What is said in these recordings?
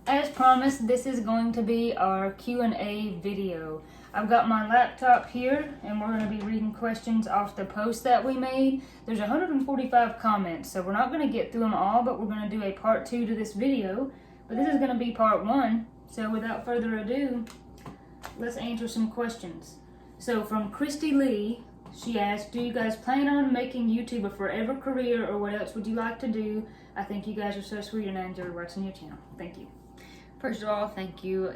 As promised, this is going to be our Q&A video. I've got my laptop here, and we're going to be reading questions off the post that we made. There's 145 comments, so we're not going to get through them all, but we're going to do a part 2 to this video. But this is going to be part 1, so without further ado, let's answer some questions. So from Christy Lee, she asked, do you guys plan on making YouTube a forever career, or what else would you like to do? I think you guys are so sweet, and I enjoy watching your channel. Thank you. First of all, thank you.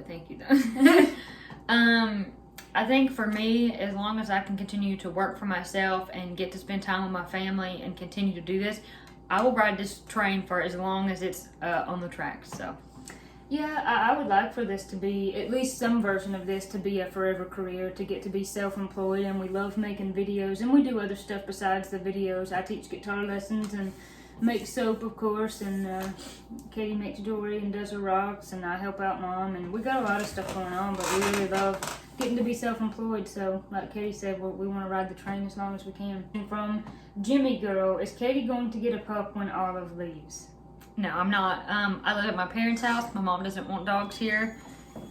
I think for me, as long as I can continue to work for myself and get to spend time with my family and continue to do this, I will ride this train for as long as it's on the tracks. So, yeah, I would like for this to be, at least some version of this, to be a forever career, to get to be self-employed, and we love making videos, and we do other stuff besides the videos. I teach guitar lessons and make soap, of course, and Katie makes jewelry and does her rocks, and I help out Mom, and we got a lot of stuff going on, but we really love getting to be self-employed. So like Katie said, we want to ride the train as long as we can. And from Jimmy Girl, is Katie going to get a pup when Olive leaves? No, I'm not. I live at my parents' house. My mom doesn't want dogs here.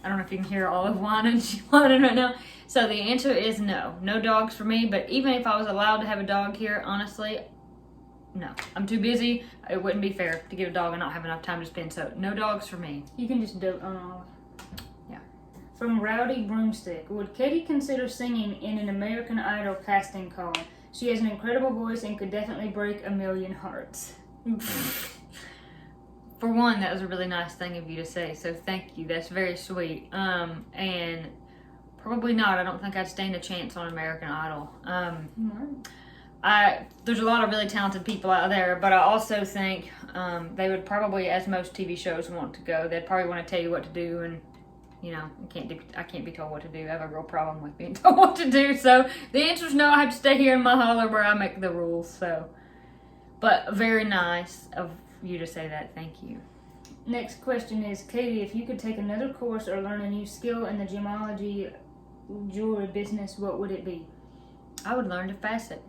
I don't know if you can hear Olive whining. She's whining right now. So the answer is no. No dogs for me, but even if I was allowed to have a dog here, honestly, no, I'm too busy. It wouldn't be fair to get a dog and not have enough time to spend. So no dogs for me. You can just dote on Olive. Yeah. From Rowdy Broomstick, would Katie consider singing in an American Idol casting call? She has an incredible voice and could definitely break a million hearts. For one, that was a really nice thing of you to say. So thank you. That's very sweet. And probably not. I don't think I'd stand a chance on American Idol. There's a lot of really talented people out there, but I also think they would probably, as most TV shows want to go, they'd probably want to tell you what to do, and you know, I can't be told what to do. I have a real problem with being told what to do. So the answer is no. I have to stay here in my holler where I make the rules. So, but very nice of you to say that. Thank you. Next question is, Katie, if you could take another course or learn a new skill in the gemology jewelry business, what would it be? I would learn to facet.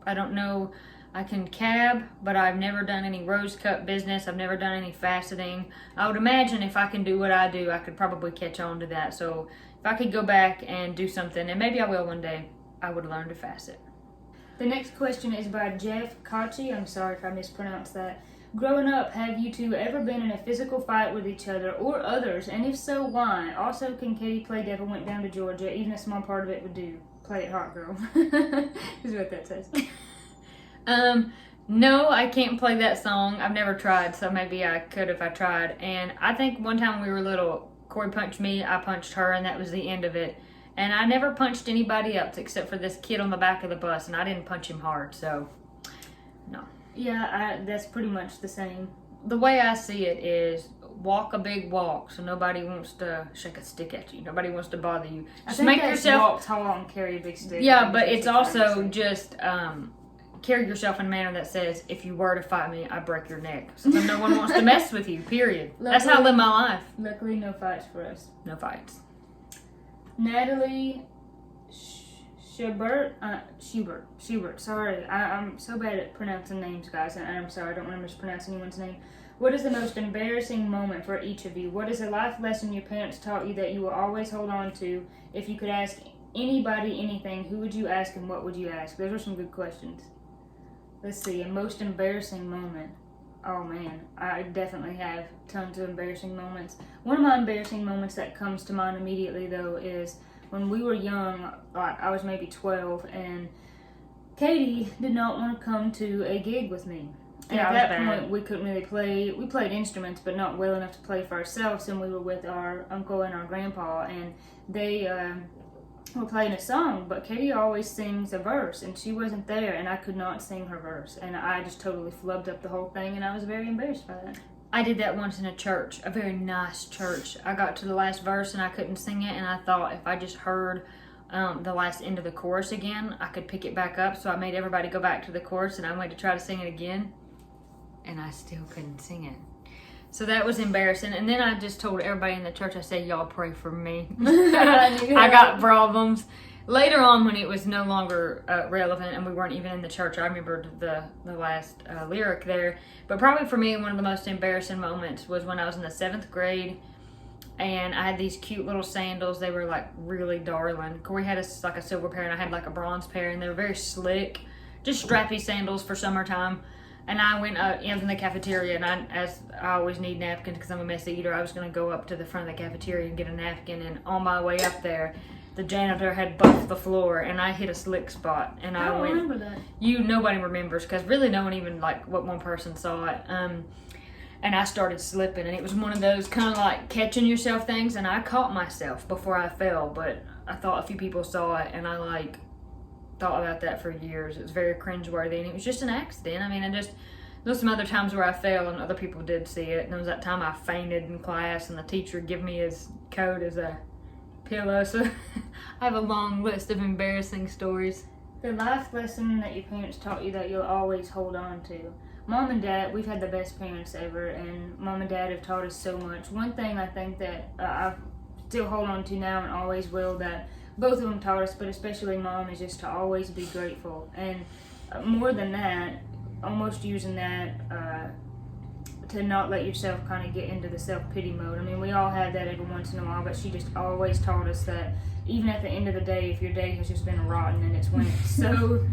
I don't know, I can cab, but I've never done any rose cut business. I've never done any faceting. I would imagine if I can do what I do, I could probably catch on to that. So if I could go back and do something, and maybe I will one day, I would learn to facet. The next question is by Jeff Kachi. I'm sorry if I mispronounced that. Growing up, have you two ever been in a physical fight with each other or others? And if so, why? Also, can Katie play Devil Went Down to Georgia? Even a small part of it would do. Play it hot, girl. Is what that says. No, I can't play that song. I've never tried, so maybe I could if I tried. And I think one time when we were little, Corey punched me, I punched her, and that was the end of it. And I never punched anybody else except for this kid on the back of the bus, and I didn't punch him hard, so no. Yeah, that's pretty much the same. The way I see it is walk a big walk, so nobody wants to shake a stick at you. Nobody wants to bother you. Just make yourself walk tall and carry a big stick. Yeah, but it's also just carry yourself in a manner that says, if you were to fight me, I break your neck. So then no one wants to mess with you, period. That's how I live my life. Luckily, no fights for us. No fights. Natalie Schubert, sorry. I'm so bad at pronouncing names, guys, and I'm sorry, I don't want to mispronounce anyone's name. What is the most embarrassing moment for each of you? What is a life lesson your parents taught you that you will always hold on to? If you could ask anybody anything, who would you ask and what would you ask? Those are some good questions. Let's see, a most embarrassing moment. Oh man, I definitely have tons of embarrassing moments. One of my embarrassing moments that comes to mind immediately, though, is when we were young. I was maybe 12, and Katie did not want to come to a gig with me. And at that point, we couldn't really play. We played instruments, but not well enough to play for ourselves, and we were with our uncle and our grandpa, and they were playing a song, but Katie always sings a verse, and she wasn't there, and I could not sing her verse, and I just totally flubbed up the whole thing, and I was very embarrassed by that. I did that once in a church, a very nice church. I got to the last verse, and I couldn't sing it, and I thought if I just heard the last end of the chorus again, I could pick it back up, so I made everybody go back to the chorus, and I went to try to sing it again, and I still couldn't sing it. So that was embarrassing. And then I just told everybody in the church, I said, y'all pray for me. I got problems. Later on, when it was no longer relevant and we weren't even in the church, I remembered the last lyric there. But probably for me, one of the most embarrassing moments was when I was in the 7th grade, and I had these cute little sandals. They were like really darling. Corey had a silver pair, and I had like a bronze pair, and they were very slick, just strappy sandals for summertime. And I went I was in the cafeteria, and as I always need napkins because I'm a messy eater, I was going to go up to the front of the cafeteria and get a napkin. And on my way up there, the janitor had buffed the floor, and I hit a slick spot. And I don't remember that. Nobody remembers, because really no one even, like, what one person saw it. And I started slipping, and it was one of those kind of like catching yourself things. And I caught myself before I fell, but I thought a few people saw it, and I like thought about that for years. It was very cringeworthy, and it was just an accident. I mean, there was some other times where I fell and other people did see it. And there was that time I fainted in class, and the teacher gave me his coat as a pillow. So I have a long list of embarrassing stories. The life lesson that your parents taught you that you'll always hold on to. Mom and Dad, we've had the best parents ever, and Mom and Dad have taught us so much. One thing I think that I still hold on to now and always will, that both of them taught us, but especially Mom, is just to always be grateful. And more than that, almost using that to not let yourself kind of get into the self-pity mode. I mean, we all have that every once in a while, but she just always taught us that even at the end of the day, if your day has just been rotten and it's went so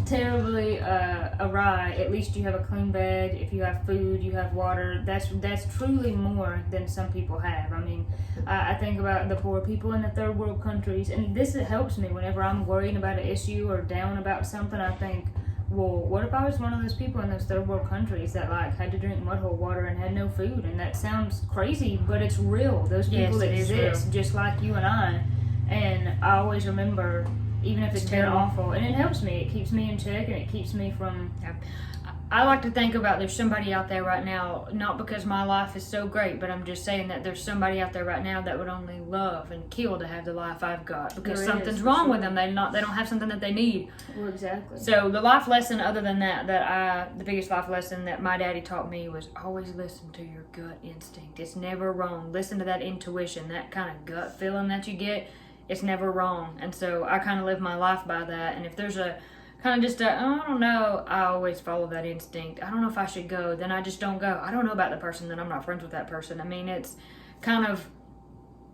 terribly awry, at least you have a clean bed. If you have food, you have water. That's truly more than some people have. I mean, I think about the poor people in the third world countries, and this helps me whenever I'm worried about an issue or down about something. I think, well, what if I was one of those people in those third world countries that like had to drink mud hole water and had no food? And that sounds crazy, but it's real. Those people exist, just like you and I. And I always remember, even if it's been awful, and it helps me. It keeps me in check, and it keeps me from... I like to think about there's somebody out there right now, not because my life is so great, but I'm just saying that there's somebody out there right now that would only love and kill to have the life I've got, because something's wrong with them. They don't have something that they need. Well, exactly. So the life lesson, other than the biggest life lesson that my daddy taught me was always listen to your gut instinct. It's never wrong. Listen to that intuition, that kind of gut feeling that you get. It's never wrong. And so I kind of live my life by that. And if there's a kind of just I don't know, I always follow that instinct. I don't know if I should go, then I just don't go. I don't know about the person, then I'm not friends with that person. I mean, it's kind of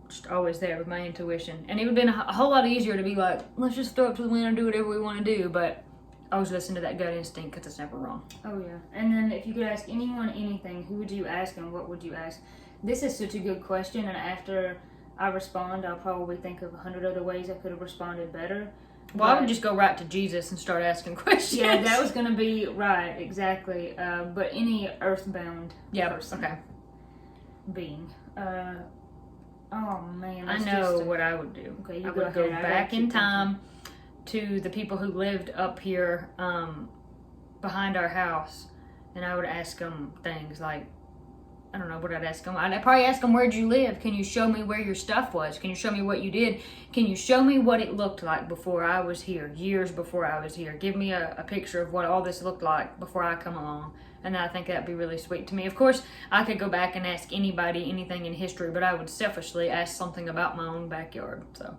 just always there with my intuition. And it would have been a whole lot easier to be like, let's just throw it to the wind and do whatever we want to do. But I always listen to that gut instinct, because it's never wrong. Oh, yeah. And then if you could ask anyone anything, who would you ask and what would you ask? This is such a good question, and after I respond, I'll probably think of 100 other ways I could have responded better. Well, I would just go right to Jesus and start asking questions. Yeah, that was going to be right, exactly. But any earthbound person, being. Oh, man. I know what I would do. Okay, I would go back in time to the people who lived up here behind our house, and I would ask them things like, I don't know what I'd ask them. I'd probably ask them, where'd you live? Can you show me where your stuff was? Can you show me what you did? Can you show me what it looked like before I was here, years before I was here? Give me a picture of what all this looked like before I come along. And I think that'd be really sweet to me. Of course, I could go back and ask anybody anything in history, but I would selfishly ask something about my own backyard. So,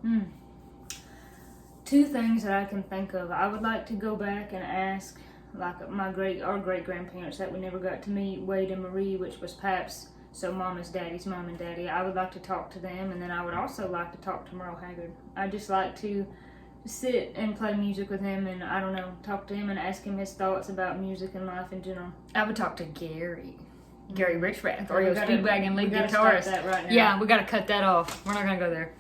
Two things that I can think of. I would like to go back and ask, like our great grandparents that we never got to meet, Wade and Marie, which was Pap's, so Mama's daddy's mom and daddy. I would like to talk to them, and then I would also like to talk to Merle Haggard. I just like to sit and play music with him, and I don't know, talk to him and ask him his thoughts about music and life in general. I would talk to Gary Richrath, Oreo Speedwagon lead guitarist. Start that right now. Yeah, we got to cut that off. We're not going to go there.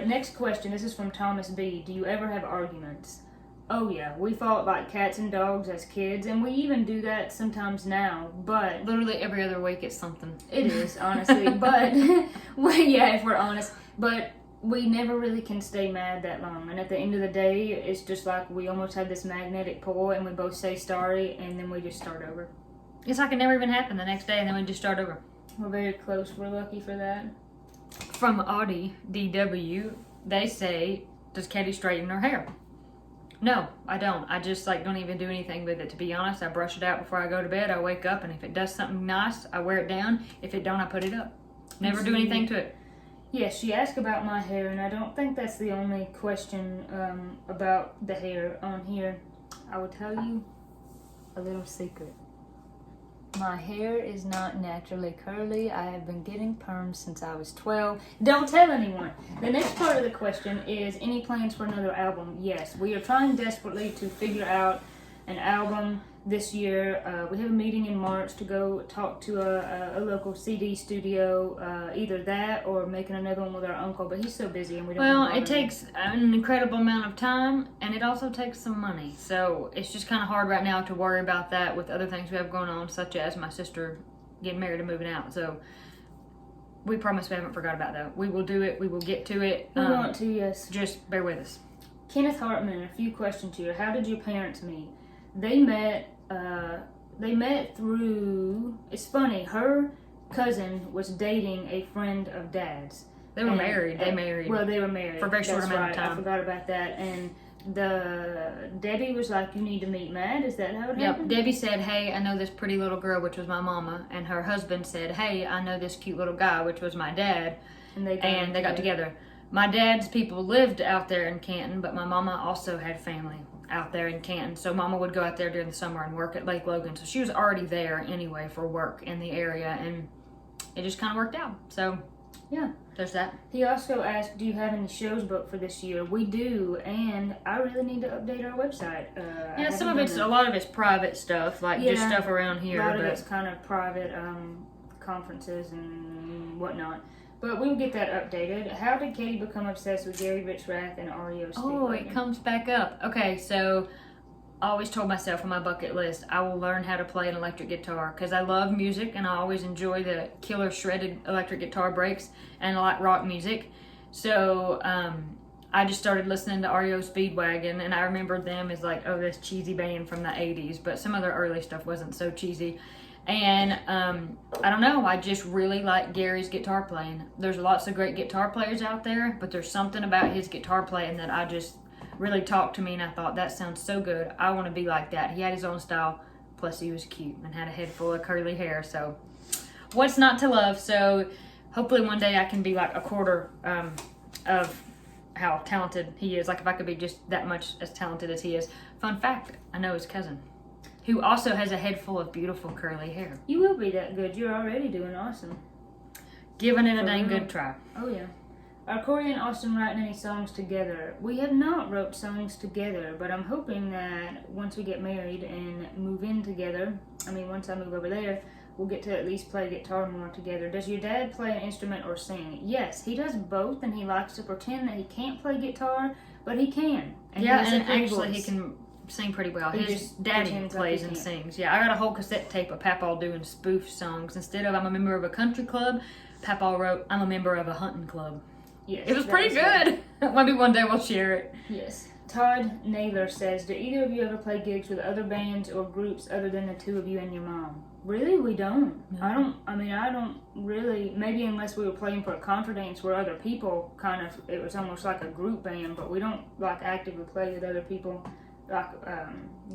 Next question. This is from Thomas B. Do you ever have arguments? Oh yeah, we fought like cats and dogs as kids, and we even do that sometimes now, but... Literally every other week it's something. It is, honestly, but... well, yeah, if we're honest. But we never really can stay mad that long, and at the end of the day, it's just like we almost have this magnetic pull, and we both say sorry, and then we just start over. It's like it never even happened the next day, and then we just start over. We're very close. We're lucky for that. From Audie DW, they say, does Katie straighten her hair? No, I don't. I just don't even do anything with it. To be honest, I brush it out before I go to bed. I wake up, and if it does something nice, I wear it down. If it don't, I put it up. Never do anything to it. Yes, she asked about my hair, and I don't think that's the only question about the hair on here. I will tell you a little secret. My hair is not naturally curly. I have been getting perms since I was 12. Don't tell anyone. The next part of the question is, any plans for another album? Yes, we are trying desperately to figure out an album this year. We have a meeting in March to go talk to a local CD studio, either that or making another one with our uncle, but he's so busy and we don't Well, know. it takes an incredible amount of time, and it also takes some money. So it's just kind of hard right now to worry about that with other things we have going on, such as my sister getting married and moving out. So we promise we haven't forgot about that. We will do it. We will get to it. We want to, yes. Just bear with us. Kenneth Hartman, a few questions here. How did your parents meet? They met through, it's funny, her cousin was dating a friend of Dad's. They were married. They married. Well, they were married. For a very short amount of time. I forgot about that. And Debbie was like, you need to meet Matt. Is that how it happened? Debbie said, hey, I know this pretty little girl, which was my mama. And her husband said, hey, I know this cute little guy, which was my dad. And they got together. My dad's people lived out there in Canton, but my mama also had family out there in Canton. So mama would go out there during the summer and work at Lake Logan. So she was already there anyway for work in the area, and it just kind of worked out. So yeah, there's that. He also asked, do you have any shows booked for this year? We do, and I really need to update our website. A lot of it's private stuff, like just stuff around here. A lot of it's kind of private conferences and whatnot. But we'll get that updated. How did Katie become obsessed with Gary Richrath and REO Speedwagon? Oh, it comes back up. Okay, so I always told myself on my bucket list, I will learn how to play an electric guitar because I love music and I always enjoy the killer shredded electric guitar breaks and I like rock music. So I just started listening to REO Speedwagon, and I remembered them as like, oh, this cheesy band from the 80s, but some of their early stuff wasn't so cheesy. And I don't know, I just really like Gary's guitar playing. There's lots of great guitar players out there, but there's something about his guitar playing that I just really talked to me, and I thought, that sounds so good. I want to be like that. He had his own style, plus he was cute and had a head full of curly hair, so what's not to love? So hopefully one day I can be like a quarter of how talented he is. Like if I could be just that much as talented as he is. Fun fact, I know his cousin, who also has a head full of beautiful curly hair. You will be that good. You're already doing awesome. Giving it a dang good try. Oh, yeah. Are Corey and Austin writing any songs together? We have not wrote songs together, but I'm hoping that once we get married and move in together, once I move over there, we'll get to at least play guitar more together. Does your dad play an instrument or sing? Yes, he does both, and he likes to pretend that he can't play guitar, but he can. And actually he can sing pretty well. His daddy plays and sings. Yeah, I got a whole cassette tape of Papaw doing spoof songs. Instead of I'm a member of a country club, Papaw wrote I'm a member of a hunting club. Yes, it was pretty good. Maybe one day we'll share it. Yes. Todd Naylor says, do either of you ever play gigs with other bands or groups other than the two of you and your mom? Really, we don't. No. I don't really, maybe unless we were playing for a contra dance where other people it was almost like a group band, but we don't like actively play with other people like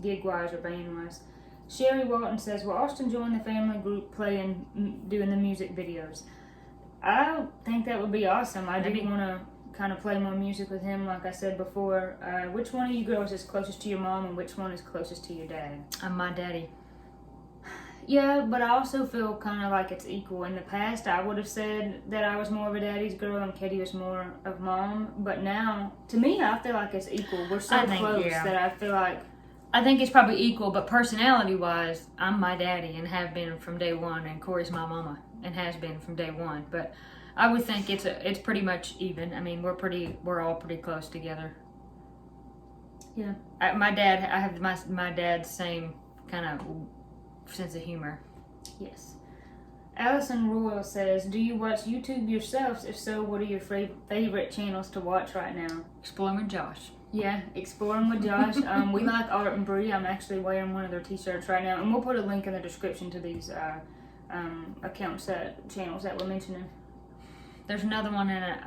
gig-wise or band-wise. Sherry Walton says, will Austin join the family group doing the music videos? I think that would be awesome. I do want to kind of play more music with him, like I said before. Which one of you girls is closest to your mom and which one is closest to your dad? I'm my daddy. Yeah, but I also feel kind of like it's equal. In the past, I would have said that I was more of a daddy's girl and Katie was more of mom. But now, to me, I feel like it's equal. We're so close that I feel like... I think it's probably equal, but personality-wise, I'm my daddy and have been from day one, and Corey's my mama and has been from day one. But I would think it's pretty much even. We're all pretty close together. Yeah. I have my dad's same kind of sense of humor. Yes. Allison Royal says, do you watch YouTube yourselves? If so, what are your favorite channels to watch right now? Exploring with Josh. Yeah, Exploring with Josh. We like Art and Bree. I'm actually wearing one of their t-shirts right now, and we'll put a link in the description to these channels that we're mentioning. There's another one in it.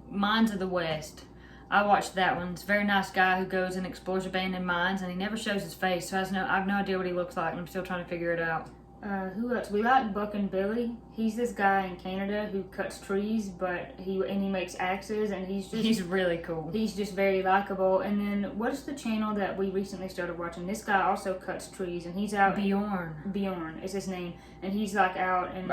Mines of the West. I watched that one. It's a very nice guy who goes and explores abandoned mines, and he never shows his face, so I have no idea what he looks like, and I'm still trying to figure it out. Who else? We like Buck and Billy. He's this guy in Canada who cuts trees, but he makes axes, and he's really cool. He's just very likable. And then what's the channel that we recently started watching? This guy also cuts trees, and he's out. Bjorn is his name, and he's like out in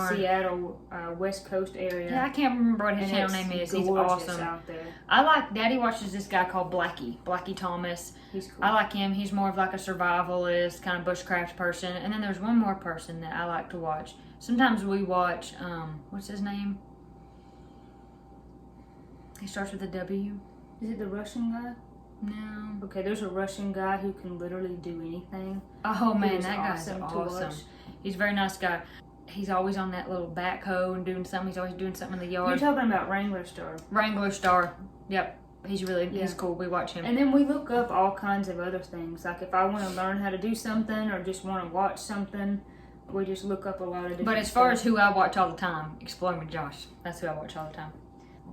Seattle, West Coast area. Yeah, I can't remember what his channel name is. He's awesome out there. I like. Daddy watches this guy called Blackie Thomas. He's cool. I like him. He's more of like a survivalist, kind of bushcraft person. And then there's one more person that I like to watch. Sometimes we watch, what's his name? He starts with a W. Is it the Russian guy? No. Okay, there's a Russian guy who can literally do anything. Oh man, that guy's awesome. He's a very nice guy. He's always on that little backhoe and doing something. He's always doing something in the yard. You're talking about Wrangler Star. Yep. He's cool. We watch him. And then we look up all kinds of other things. Like if I want to learn how to do something or just want to watch something, we just look up a lot of different But as far as who I watch all the time, Exploring with Josh. That's who I watch all the time.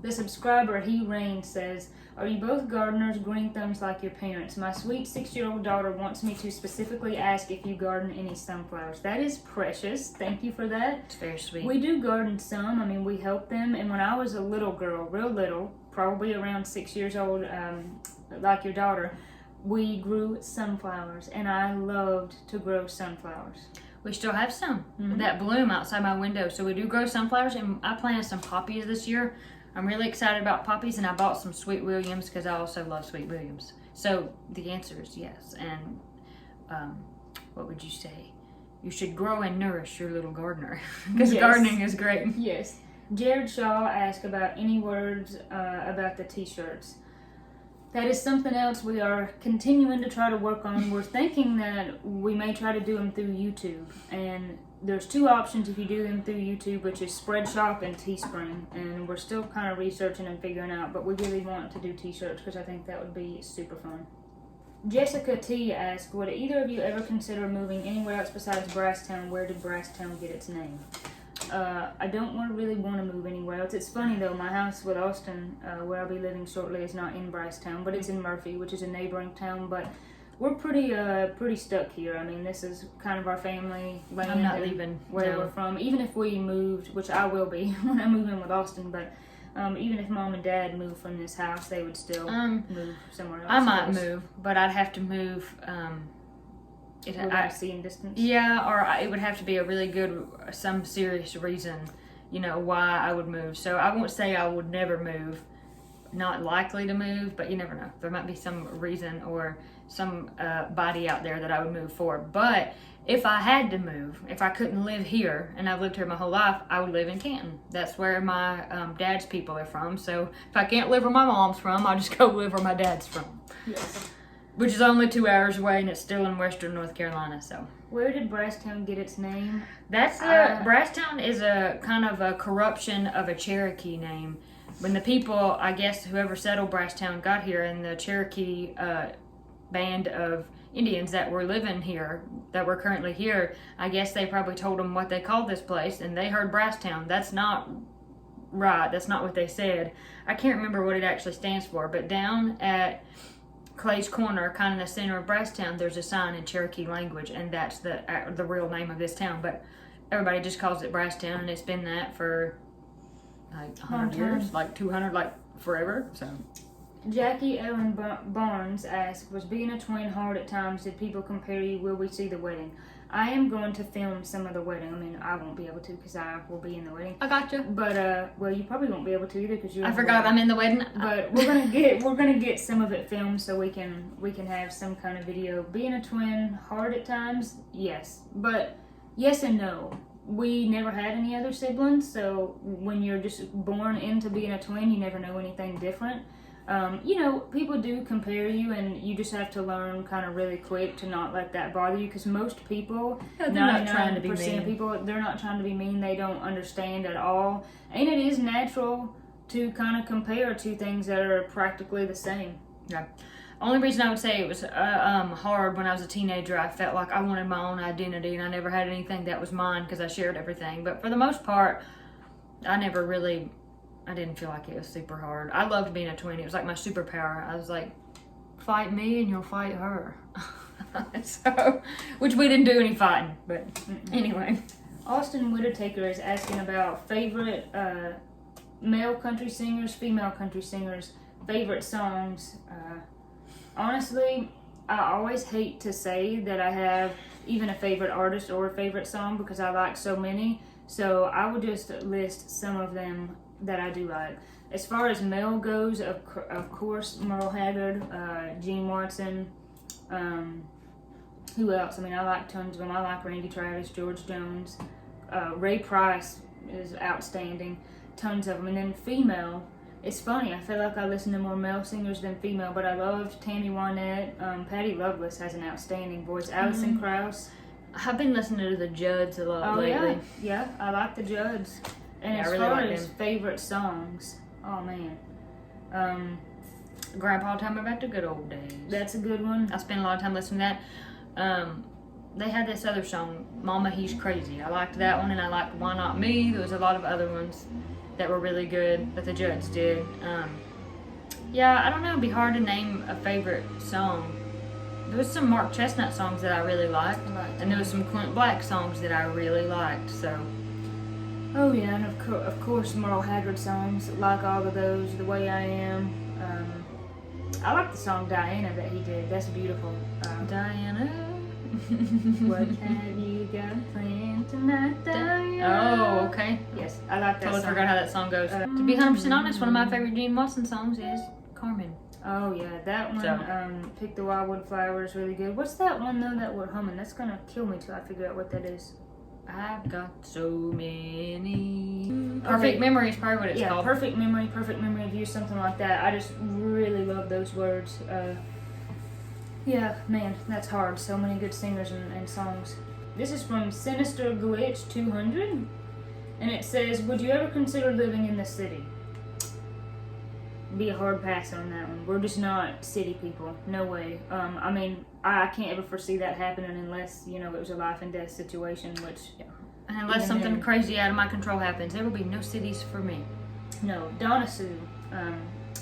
The subscriber, He Rain, says, are you both gardeners, green thumbs like your parents? My sweet 6-year-old daughter wants me to specifically ask if you garden any sunflowers. That is precious. Thank you for that. It's very sweet. We do garden some. I mean, we help them. And when I was a little girl, real little, probably around 6 years old, like your daughter, we grew sunflowers. And I loved to grow sunflowers. We still have some that bloom outside my window. So we do grow sunflowers, and I planted some poppies this year. I'm really excited about poppies, and I bought some Sweet Williams because I also love Sweet Williams. So the answer is yes. And what would you say? You should grow and nourish your little gardener because gardening is great. Yes. Jared Shaw asked about any words about the t-shirts. That is something else we are continuing to try to work on. We're thinking that we may try to do them through YouTube. And there's two options if you do them through YouTube, which is Spreadshop and Teespring. And we're still kind of researching and figuring out, but we really want to do t-shirts because I think that would be super fun. Jessica T asked, would either of you ever consider moving anywhere else besides Brasstown? Where did Brasstown get its name? I don't really want to move anywhere else. It's funny though, my house with Austin, where I'll be living shortly, is not in Brasstown, but it's in Murphy, which is a neighboring town. But we're pretty stuck here. I mean, this is kind of our family land. I'm not leaving where we're from. Even if we moved, which I will be when I move in with Austin, but even if Mom and Dad move from this house, they would still move somewhere else. I might move, but I'd have to move. Seeing distance. Yeah, or it would have to be a really good, some serious reason, why I would move. So I won't say I would never move. Not likely to move, but you never know. There might be some reason or some body out there that I would move for. But if I had to move, if I couldn't live here, and I've lived here my whole life, I would live in Canton. That's where my dad's people are from. So if I can't live where my mom's from, I'll just go live where my dad's from. Yes. Which is only 2 hours away, and it's still in western North Carolina. So where did Brasstown get its name? That's Brasstown is a kind of a corruption of a Cherokee name. When the people, I guess, whoever settled Brasstown got here, and the Cherokee band of Indians that were living here, that were currently here, I guess they probably told them what they called this place, and they heard Brasstown. That's not right. That's not what they said. I can't remember what it actually stands for, but down at Clay's Corner, kind of the center of Brasstown, there's a sign in Cherokee language, and that's the real name of this town. But everybody just calls it Brasstown, and it's been that for like 100 years, like 200, like forever. So Jackie Ellen Barnes asked, was being a twin hard at times? Did people compare you? Will we see the wedding? I am going to film some of the wedding. I mean, I won't be able to because I will be in the wedding. I got you. But well, you probably won't be able to either because you. I forgot I'm in the wedding. But we're gonna get some of it filmed so we can have some kind of video. Being a twin hard at times, yes, but yes and no. We never had any other siblings, so when you're just born into being a twin, you never know anything different. People do compare you, and you just have to learn kind of really quick to not let that bother you, because most people, 99% of people, they're not trying to be mean. They don't understand at all, and it is natural to kind of compare two things that are practically the same. Yeah. Only reason I would say it was hard when I was a teenager, I felt like I wanted my own identity, and I never had anything that was mine because I shared everything. But for the most part, I didn't feel like it was super hard. I loved being a twin. It was like my superpower. I was like, fight me and you'll fight her. So, which we didn't do any fighting, but anyway. Austin Whittaker is asking about favorite male country singers, female country singers, favorite songs. Honestly, I always hate to say that I have even a favorite artist or a favorite song because I like so many. So I would just list some of them that I do like. As far as male goes, of course, Merle Haggard, Gene Watson, who else? I mean, I like tons of them. I like Randy Travis, George Jones, Ray Price is outstanding, tons of them. And then female, it's funny, I feel like I listen to more male singers than female, but I loved Tammy Wynette. Patty Loveless has an outstanding voice. Alison Krauss. I've been listening to the Judds a lot lately. Yeah, I like the Judds. And as far as favorite songs, oh man. Grandpa Tell Me About the Good Old Days. That's a good one. I spent a lot of time listening to that. They had this other song, Mama He's Crazy. I liked that one, and I liked Why Not Me. There was a lot of other ones that were really good that the Judds did. Yeah, I don't know. It'd be hard to name a favorite song. There was some Mark Chestnut songs that I really liked, and there was some Clint Black songs that I really liked. So. Oh yeah, and of course Merle Haggard songs, like all of those. The Way I Am. I like the song Diana that he did. That's beautiful. Diana. What have you got planned tonight, Diana? Oh, okay. Yes, I like that Totally song. forgot how that song goes. To be 100% honest, one of my favorite Gene Watson songs is Carmen. Oh yeah, that one, Pick the Wildwood Flower is really good. What's that one though that we're humming? That's gonna kill me till I figure out what that is. I've got so many. Perfect Memory is probably what it's called. Perfect Memory of You, something like that. I just really love those words. Yeah, man, that's hard. So many good singers and songs. This is from Sinister Glitch 200, and it says, would you ever consider living in the city? Be a hard pass on that one. We're just not city people. No way. I mean, I can't ever foresee that happening unless, it was a life and death situation, which... Yeah. Unless something crazy out of my control happens, there will be no cities for me. No. Donna Sue,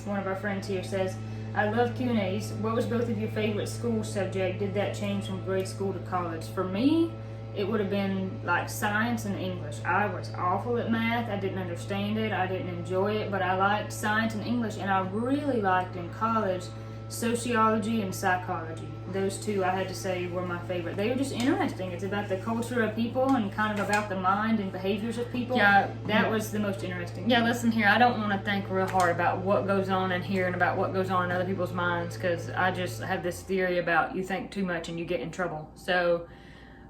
one of our friends here, says, I love Q&As. What was both of your favorite school subject? Did that change from grade school to college? For me, it would have been like science and English. I was awful at math. I didn't understand it. I didn't enjoy it, but I liked science and English, and I really liked in college sociology and psychology. Those two, I had to say, were my favorite. They were just interesting. It's about the culture of people and kind of about the mind and behaviors of people. Yeah, that was the most interesting. Yeah, listen here. I don't want to think real hard about what goes on in here and about what goes on in other people's minds, because I just have this theory about you think too much and you get in trouble. So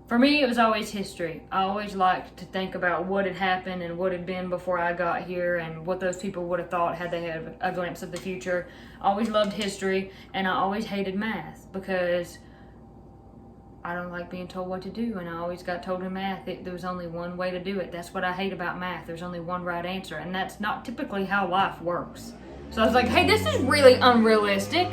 for me, it was always history. I always liked to think about what had happened and what had been before I got here and what those people would have thought had they had a glimpse of the future. I always loved history, and I always hated math because I don't like being told what to do, and I always got told in math that there was only one way to do it. That's what I hate about math. There's only one right answer, and that's not typically how life works. So I was like, hey, this is really unrealistic.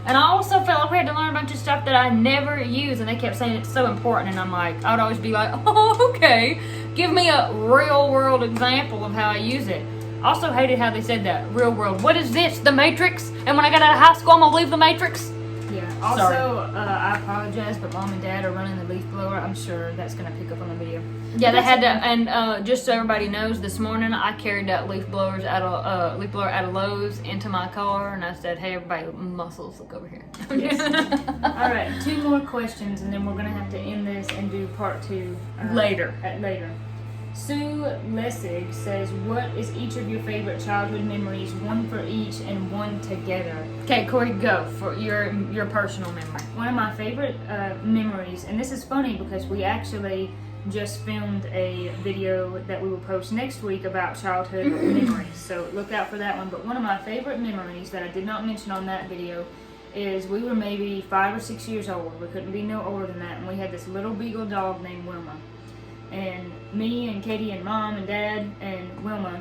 And I also felt like we had to learn a bunch of stuff that I never use, and they kept saying it's so important, and I'm like, I would always be like, oh, okay, give me a real world example of how I use it. Also hated how they said that, real world. What is this, the Matrix? And when I got out of high school, I'm gonna leave the Matrix? Yeah, also, I apologize, but Mom and Dad are running the leaf blower. I'm sure that's going to pick up on the video. Yeah, they had to, and just so everybody knows, this morning I carried that leaf blower out of Lowe's into my car, and I said, hey, everybody, muscles, look over here. Yes. All right, 2 more questions, and then we're going to have to end this and do part 2 later. Sue Lessig says, what is each of your favorite childhood memories, one for each and one together? Okay, Corey, go for your personal memory. One of my favorite memories, and this is funny because we actually just filmed a video that we will post next week about childhood memories, so look out for that one. But one of my favorite memories that I did not mention on that video is we were maybe 5 or 6 years old. We couldn't be no older than that, and we had this little beagle dog named Wilma. And me and Katie and Mom and Dad and Wilma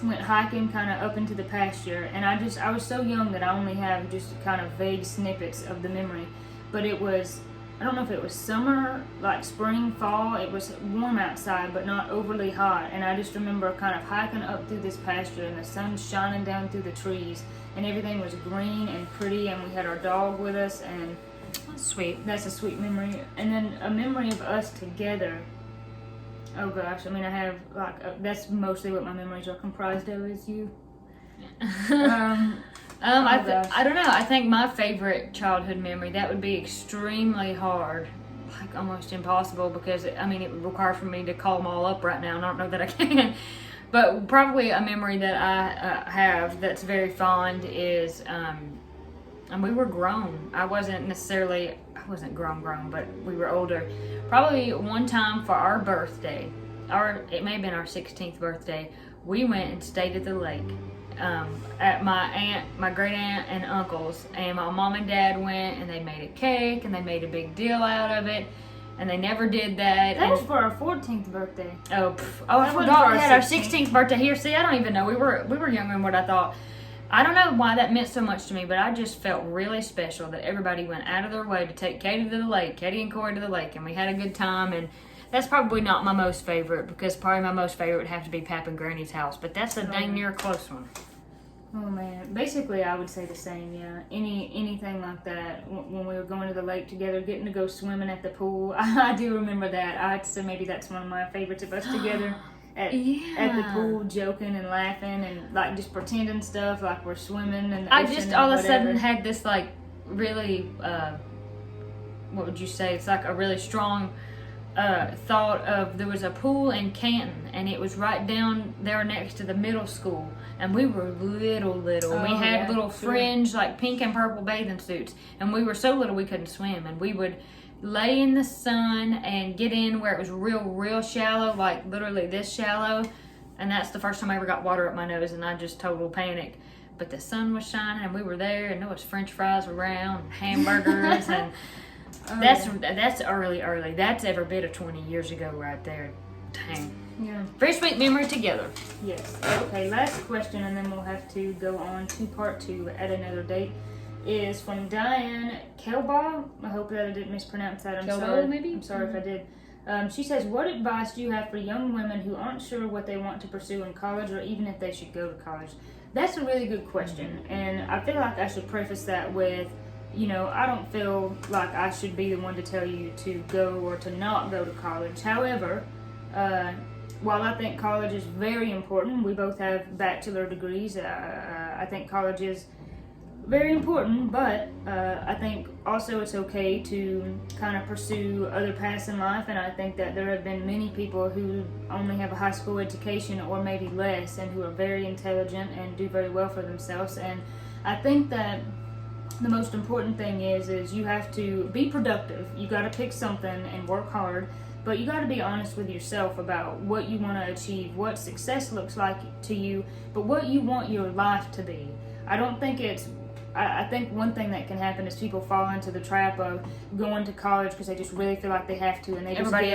went hiking kind of up into the pasture, and I was so young that I only have just kind of vague snippets of the memory, but it was, I don't know if it was summer, like spring, fall. It was warm outside but not overly hot, and I just remember kind of hiking up through this pasture and the sun shining down through the trees and everything was green and pretty, and we had our dog with us, and that's sweet. That's a sweet memory. And then a memory of us together Oh gosh, I mean, I have that's mostly what my memories are comprised of. Is you. I don't know. I think my favorite childhood memory, that would be extremely hard, like almost impossible, because it would require for me to call them all up right now, and I don't know that I can. But probably a memory that I have that's very fond is, and we were grown. I wasn't grown, but we were older. Probably one time for our birthday, it may have been our 16th birthday, we went and stayed at the lake. At my great aunt and uncle's, and my mom and dad went, and they made a cake, and they made a big deal out of it, and they never did that. That was for our 14th birthday. I forgot we had our 16th birthday here. See, I don't even know. We were younger than what I thought. I don't know why that meant so much to me, but I just felt really special that everybody went out of their way to take Katie and Corey to the lake, and we had a good time. And that's probably not my most favorite, because probably my most favorite would have to be Pap and Granny's house, but that's a dang near close one. Oh man, basically I would say the same. Yeah, anything like that. When we were going to the lake together, getting to go swimming at the pool, I do remember that. I'd say maybe that's one of my favorites of us together at the pool, joking and laughing and like just pretending stuff like we're swimming. And I just all of a sudden had this like really, what would you say? It's like a really strong thought of, there was a pool in Canton, and it was right down there next to the middle school, and we were little. We had little fringe, like pink and purple bathing suits, and we were so little we couldn't swim, and we would lay in the sun and get in where it was real shallow, like literally this shallow, and that's the first time I ever got water up my nose, and I just total panic. But the sun was shining, and we were there, and there was French fries around, hamburgers, and that's early. That's every bit of 20 years ago right there. Dang. Yeah. Very sweet memory together. Yes. Okay, last question, and then we'll have to go on to part 2 at another date, is from Diane Kelbaugh. I hope that I didn't mispronounce that. I'm sorry. Maybe? I'm sorry if I did. She says, what advice do you have for young women who aren't sure what they want to pursue in college, or even if they should go to college? That's a really good question, and I feel like I should preface that with, I don't feel like I should be the one to tell you to go or to not go to college. However, while I think college is very important, we both have bachelor degrees. I think college is very important, but I think also it's okay to kind of pursue other paths in life, and I think that there have been many people who only have a high school education or maybe less, and who are very intelligent and do very well for themselves. And I think that the most important thing is you have to be productive. You got to pick something and work hard, but you got to be honest with yourself about what you want to achieve, what success looks like to you, but what you want your life to be. I think one thing that can happen is people fall into the trap of going to college because they just really feel like they have to, and everybody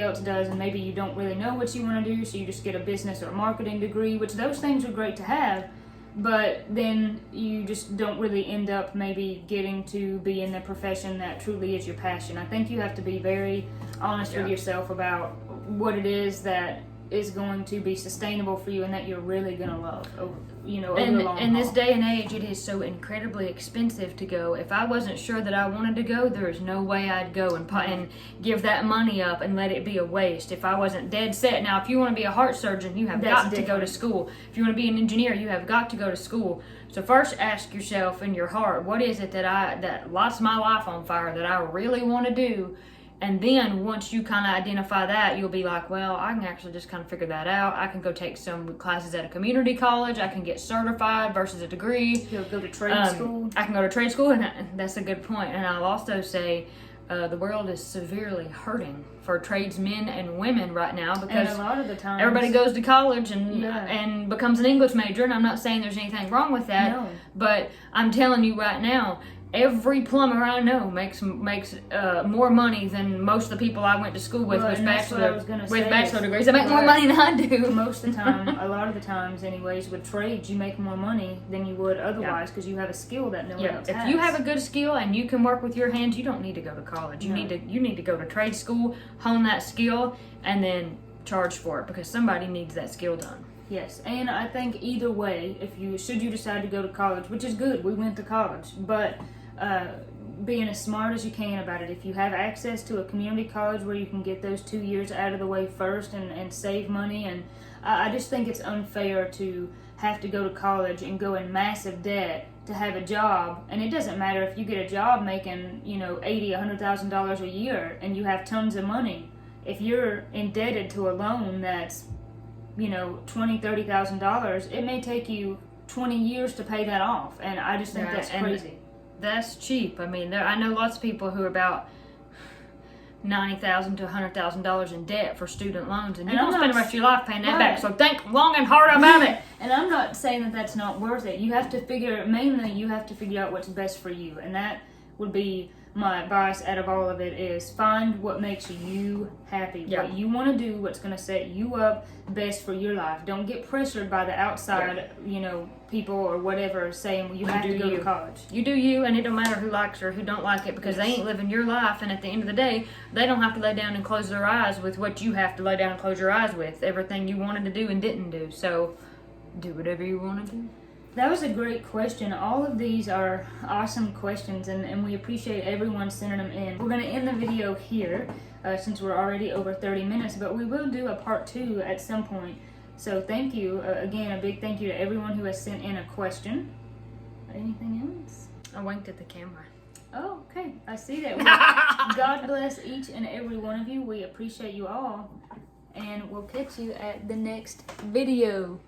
else does, and maybe you don't really know what you want to do, so you just get a business or a marketing degree, which those things are great to have, but then you just don't really end up maybe getting to be in the profession that truly is your passion. I think you have to be very honest with yourself about what it is that is going to be sustainable for you and that you're really going to love over the long haul. In this day and age, it is so incredibly expensive to go. If I wasn't sure that I wanted to go, there is no way I'd go and give that money up and let it be a waste. If I wasn't dead set. Now, if you want to be a heart surgeon, you have got to go to school. If you want to be an engineer, you have got to go to school. So first ask yourself in your heart, what is it that lights my life on fire that I really want to do? And then once you kind of identify that, you'll be like, well, I can actually just kind of figure that out. I can go take some classes at a community college. I can get certified versus a degree. You'll go to trade school. I can go to trade school, and that's a good point. And I'll also say the world is severely hurting for tradesmen and women right now, because and a lot of the times everybody goes to college and becomes an English major. And I'm not saying there's anything wrong with that, but I'm telling you right now, every plumber I know makes more money than most of the people I went to school with with bachelor degrees. They make more money than I do. Most of the time, a lot of the times anyways, with trades, you make more money than you would otherwise because you have a skill that no one else has. If you have a good skill and you can work with your hands, you don't need to go to college. You need to go to trade school, hone that skill, and then charge for it, because somebody needs that skill done. Yes, and I think either way, should you decide to go to college, which is good, we went to college, but being as smart as you can about it. If you have access to a community college where you can get those 2 years out of the way first and save money, and I just think it's unfair to have to go to college and go in massive debt to have a job. And it doesn't matter if you get a job making, you know, $80,000-$100,000 a year and you have tons of money. If you're indebted to a loan that's, you know, $20,000-$30,000, it may take you 20 years to pay that off. And I just think that's crazy. That's cheap. I mean, I know lots of people who are about $90,000 to $100,000 in debt for student loans, and you don't spend the rest of your life paying that back. So think long and hard about it. And I'm not saying that that's not worth it. You have to figure out what's best for you, and that would be my advice out of all of it, is find what makes you happy. What you want to do, what's going to set you up best for your life. Don't get pressured by the outside, you know, people or whatever saying, well, you have to go to college. You do you, and it don't matter who likes or who don't like it, because they ain't living your life, and at the end of the day, they don't have to lay down and close their eyes with what you have to lay down and close your eyes with, everything you wanted to do and didn't do. So do whatever you want to do. That was a great question. All of these are awesome questions, and we appreciate everyone sending them in. We're going to end the video here since we're already over 30 minutes, but we will do a part 2 at some point. So thank you. Again, a big thank you to everyone who has sent in a question. Anything else? I winked at the camera. Oh, okay. I see that. God bless each and every one of you. We appreciate you all, and we'll catch you at the next video.